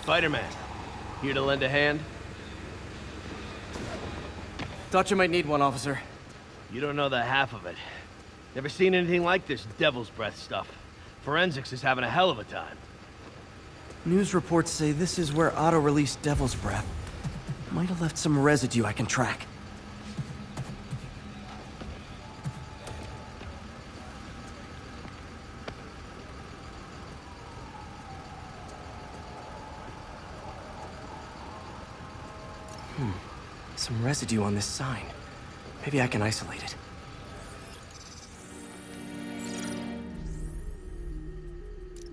Spider-Man, here to lend a hand? Thought you might need one, officer. You don't know the half of it. Never seen anything like this devil's breath stuff. Forensics is having a hell of a time. News reports say this is where Otto released Devil's Breath. Might have left some residue I can track. Some residue on this sign. Maybe I can isolate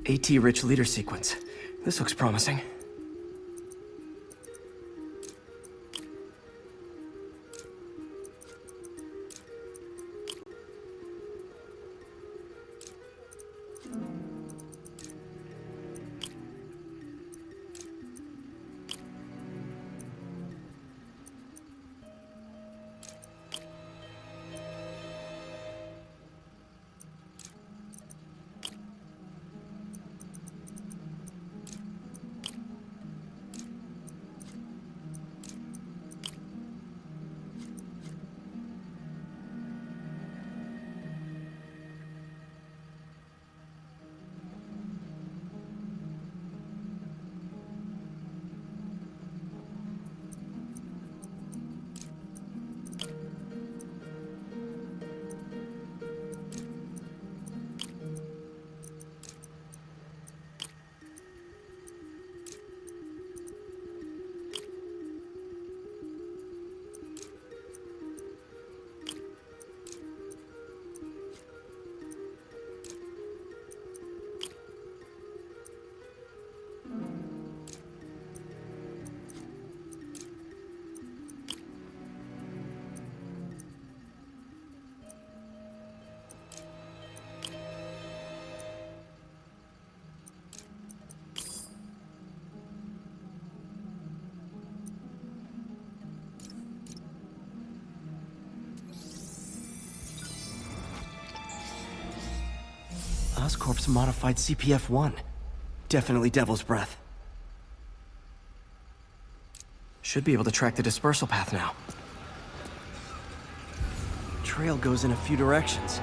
it. AT-rich leader sequence. This looks promising. Oscorp's modified CPF-1. Definitely Devil's Breath. Should be able to track the dispersal path now. Trail goes in a few directions.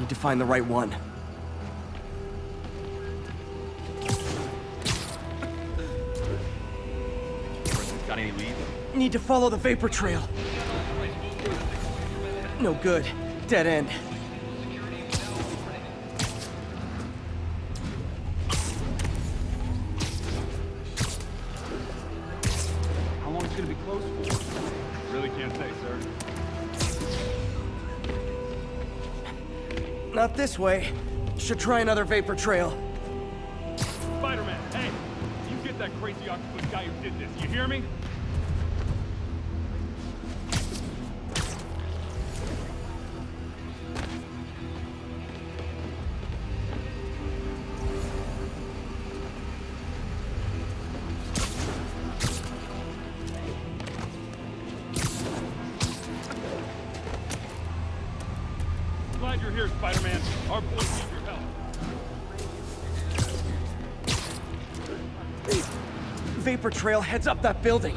Need to find the right one. Got any leads? Need to follow the vapor trail. No good. Dead end. How long it's gonna be closed for? Really can't say, sir. Not this way. Should try another vapor trail. Spider-Man, hey! You get that crazy octopus guy who did this, you hear me? Glad you're here, Spider-Man. Our boys need your help. Vapor trail heads up that building.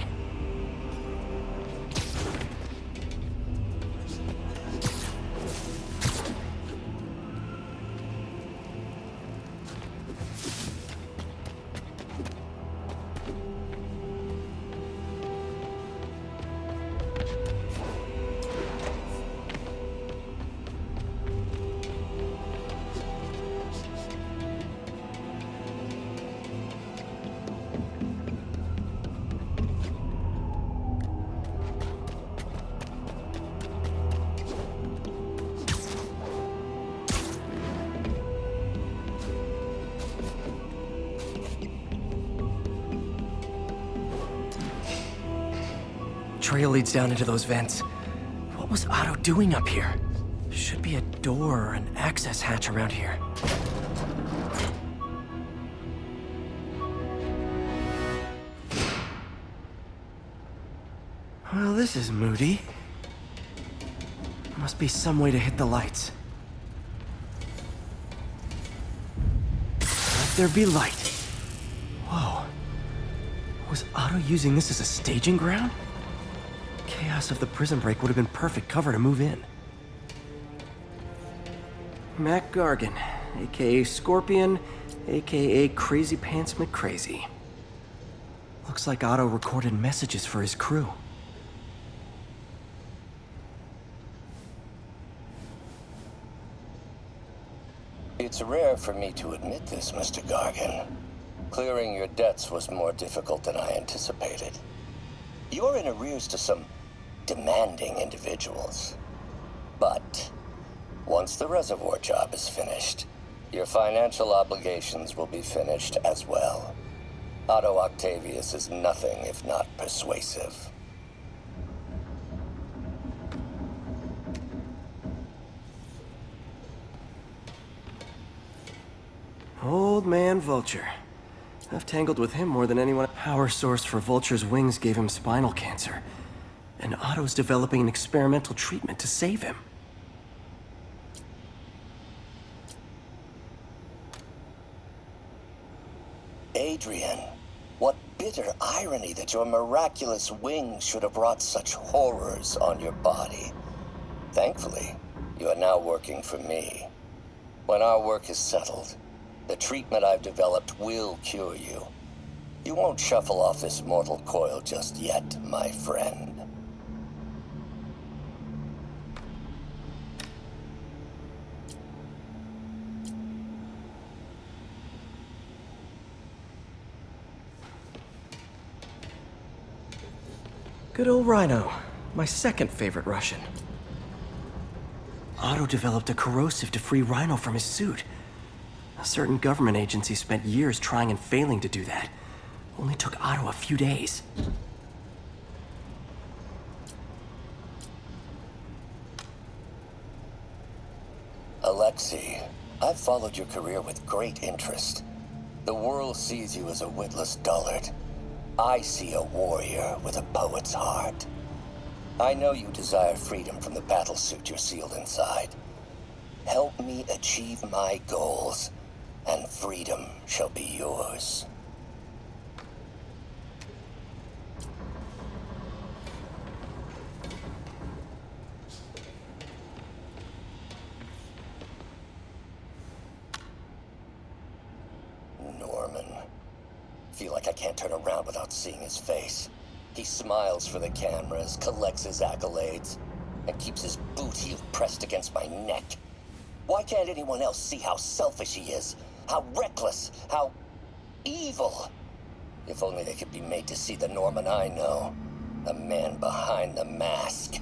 Trail leads down into those vents. What was Otto doing up here? Should be a door or an access hatch around here. Well, this is moody. Must be some way to hit the lights. Let there be light. Whoa. Was Otto using this as a staging ground? Chaos of the prison break would have been perfect cover to move in. Mac Gargan, aka Scorpion, aka Crazy Pants McCrazy. Looks like Otto recorded messages for his crew. It's rare for me to admit this, Mr. Gargan. Clearing your debts was more difficult than I anticipated. You're in arrears to some demanding individuals. But once the reservoir job is finished, your financial obligations will be finished as well. Otto Octavius is nothing if not persuasive. Old man Vulture. I've tangled with him more than anyone. Power source for Vulture's wings gave him spinal cancer. And Otto's developing an experimental treatment to save him. Adrian, what bitter irony that your miraculous wings should have wrought such horrors on your body. Thankfully, you are now working for me. When our work is settled, the treatment I've developed will cure you. You won't shuffle off this mortal coil just yet, my friend. Good old Rhino, my second favorite Russian. Otto developed a corrosive to free Rhino from his suit. A certain government agency spent years trying and failing to do that. Only took Otto a few days. Alexei, I've followed your career with great interest. The world sees you as a witless dullard. I see a warrior with a poet's heart. I know you desire freedom from the battlesuit you're sealed inside. Help me achieve my goals, and freedom shall be yours. Norman. Feel like I can't turn around without seeing his face. He smiles for the cameras, collects his accolades, and keeps his boot heel pressed against my neck. Why can't anyone else see how selfish he is? How reckless, how evil. If only they could be made to see the Norman I know. The man behind the mask.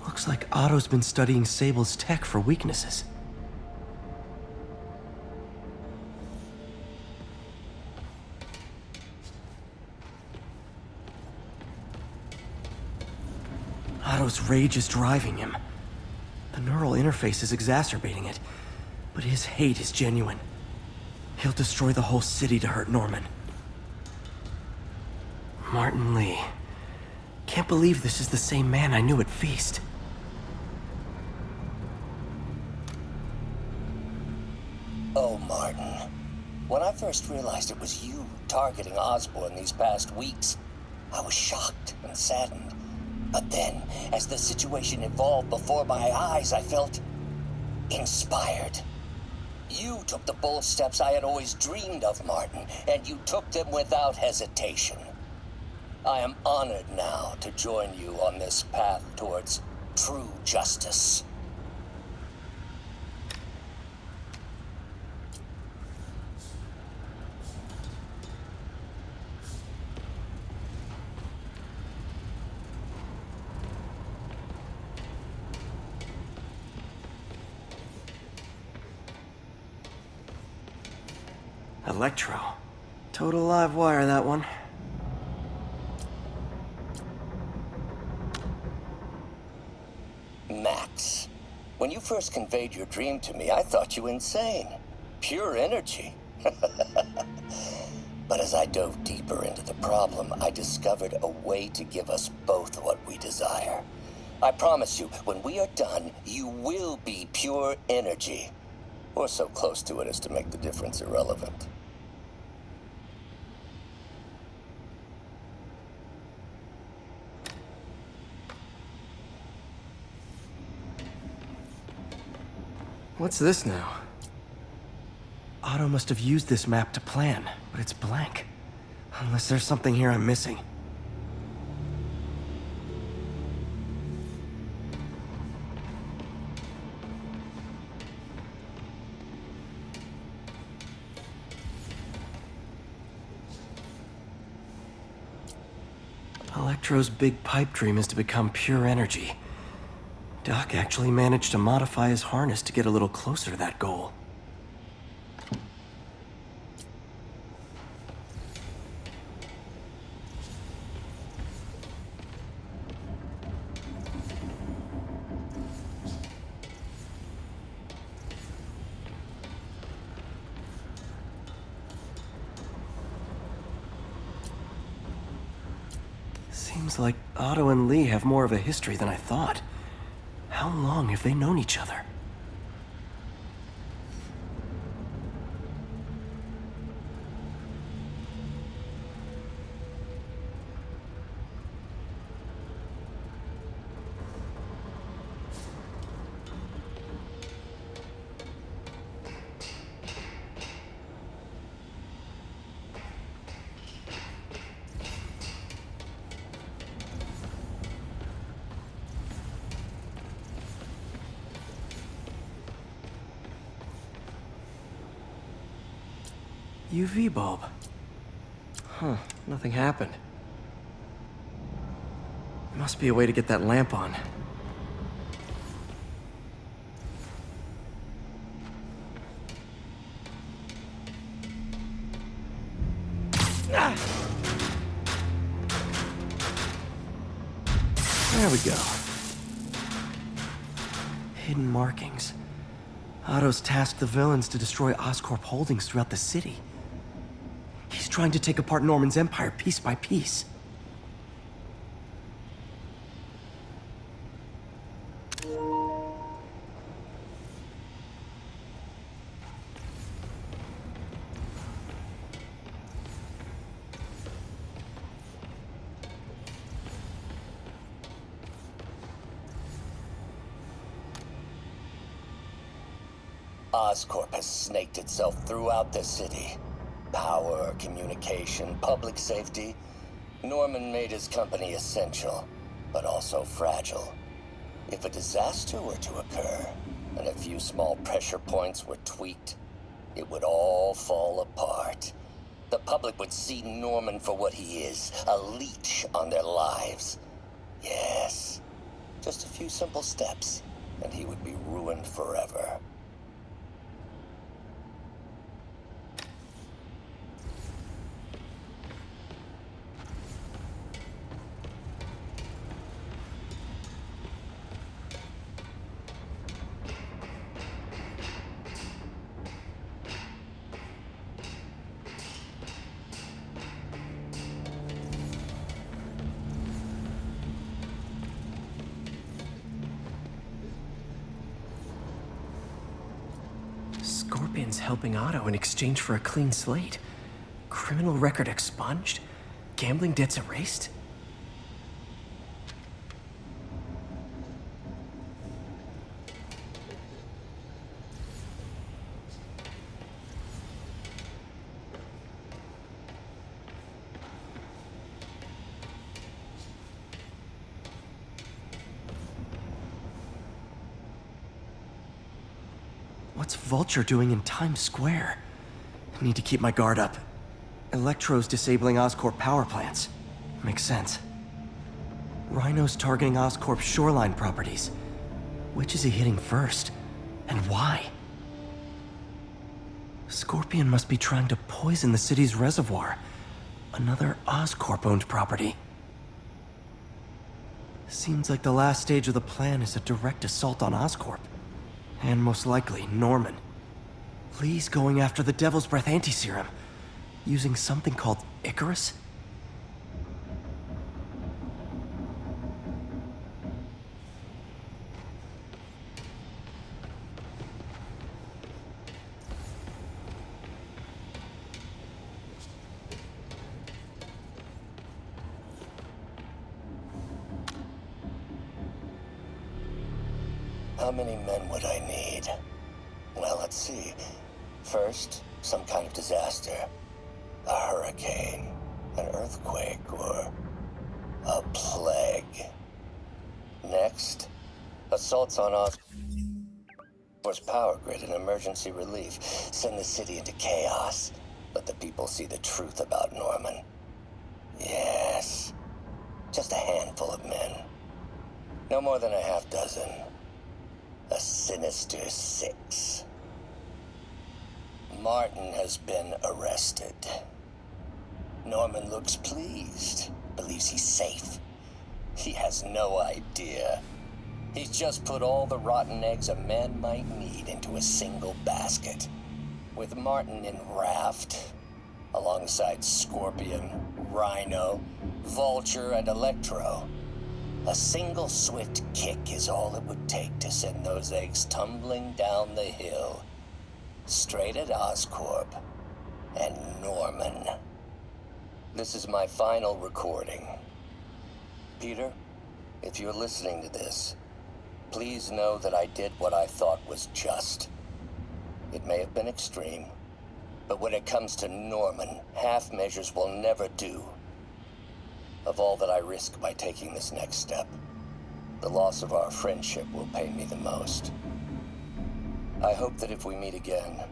Looks like Otto's been studying Sable's tech for weaknesses. Otto's rage is driving him. The neural interface is exacerbating it, but his hate is genuine. He'll destroy the whole city to hurt Norman. Martin Lee. Can't believe this is the same man I knew at Feast. Oh, Martin. When I first realized it was you targeting Osborn these past weeks, I was shocked and saddened. But then, as the situation evolved before my eyes, I felt inspired. You took the bold steps I had always dreamed of, Martin, and you took them without hesitation. I am honored now to join you on this path towards true justice. Electro. Total live wire, that one. Max, when you first conveyed your dream to me, I thought you insane. Pure energy. But as I dove deeper into the problem, I discovered a way to give us both what we desire. I promise you, when we are done, you will be pure energy. Or so close to it as to make the difference irrelevant. What's this now? Otto must have used this map to plan, but it's blank. Unless there's something here I'm missing. Electro's big pipe dream is to become pure energy. Doc actually managed to modify his harness to get a little closer to that goal. Seems like Otto and Lee have more of a history than I thought. How long have they known each other? UV bulb. Huh, nothing happened. Must be a way to get that lamp on. There we go. Hidden markings. Otto's tasked the villains to destroy Oscorp holdings throughout the city. He's trying to take apart Norman's empire piece by piece. Oscorp has snaked itself throughout the city. Power, communication, public safety. Norman made his company essential, but also fragile. If a disaster were to occur, and a few small pressure points were tweaked, it would all fall apart. The public would see Norman for what he is, a leech on their lives. Yes, just a few simple steps, and he would be ruined forever. Scorpion's helping Otto in exchange for a clean slate. Criminal record expunged? Gambling debts erased? What's Vulture doing in Times Square? I need to keep my guard up. Electro's disabling Oscorp power plants. Makes sense. Rhino's targeting Oscorp's shoreline properties. Which is he hitting first? And why? Scorpion must be trying to poison the city's reservoir. Another Oscorp-owned property. Seems like the last stage of the plan is a direct assault on Oscorp. And most likely, Norman. Lee's going after the Devil's Breath anti-serum, using something called Icarus? How many men would I need? Well, let's see. First, some kind of disaster. A hurricane, an earthquake, or a plague. Next, assaults on Osborn's power grid and emergency relief. Send the city into chaos. Let the people see the truth about Norman. Yes, just a handful of men. No more than a half dozen. A sinister 6. Martin has been arrested. Norman looks pleased, believes he's safe. He has no idea. He's just put all the rotten eggs a man might need into a single basket. With Martin in raft, alongside Scorpion, Rhino, Vulture, and Electro. A single swift kick is all it would take to send those eggs tumbling down the hill. Straight at Oscorp and Norman. This is my final recording. Peter, if you're listening to this, please know that I did what I thought was just. It may have been extreme, but when it comes to Norman, half measures will never do. Of all that I risk by taking this next step, the loss of our friendship will pain me the most. I hope that if we meet again,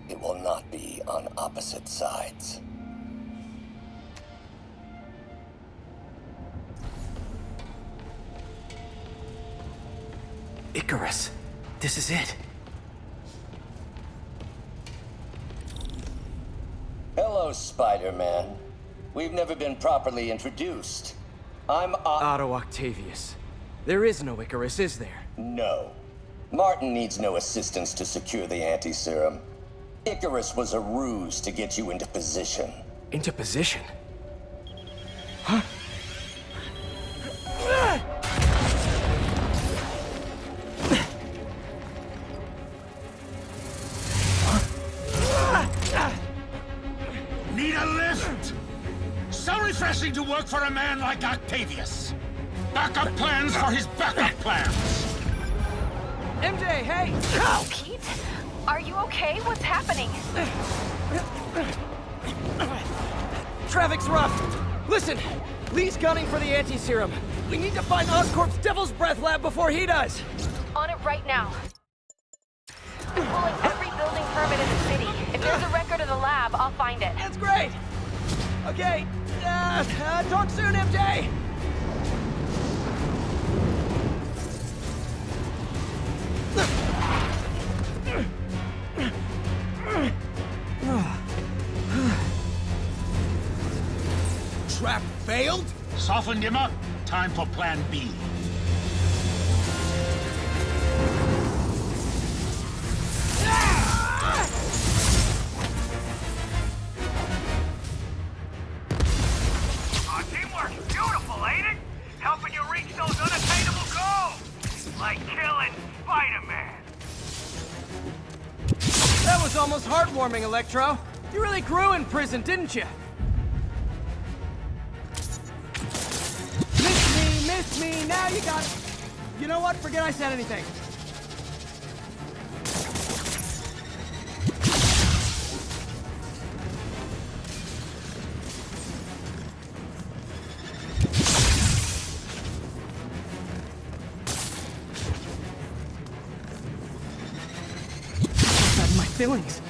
it will not be on opposite sides. Icarus, this is it. Hello, Spider-Man. We've never been properly introduced. I'm Otto Octavius. There is no Icarus, is there? No. Martin needs no assistance to secure the anti-serum. Icarus was a ruse to get you into position. Into position? Huh? Need a lift? So refreshing to work for a man like Octavius. Backup plans for his backup plans. MJ, hey! Pete? Are you okay? What's happening? Traffic's rough. Listen, Lee's gunning for the anti-serum. We need to find Oscorp's Devil's Breath lab before he does. On it right now. I'm pulling every building permit in the city. If there's a record of the lab, I'll find it. That's great. Okay, talk soon, MJ. Trap failed? Softened him up. Time for plan B. Our teamwork's beautiful, ain't it? Helping you reach those unattainable goals. Like killing Spider-Man. That was almost heartwarming, Electro. You really grew in prison, didn't you? Miss me, now you got it. You know what? Forget I said anything. Inside my feelings.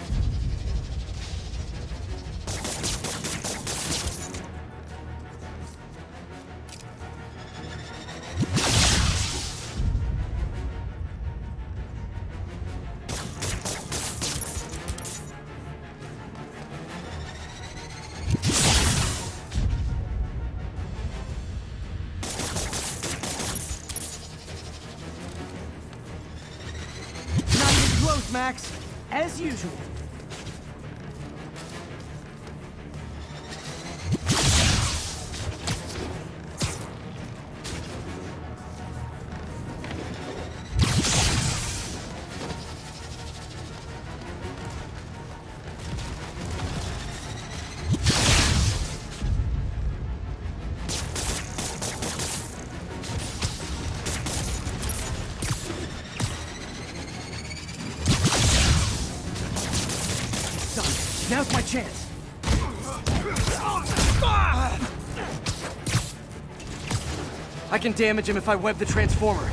Max, as usual. Now's my chance. I can damage him if I web the transformer.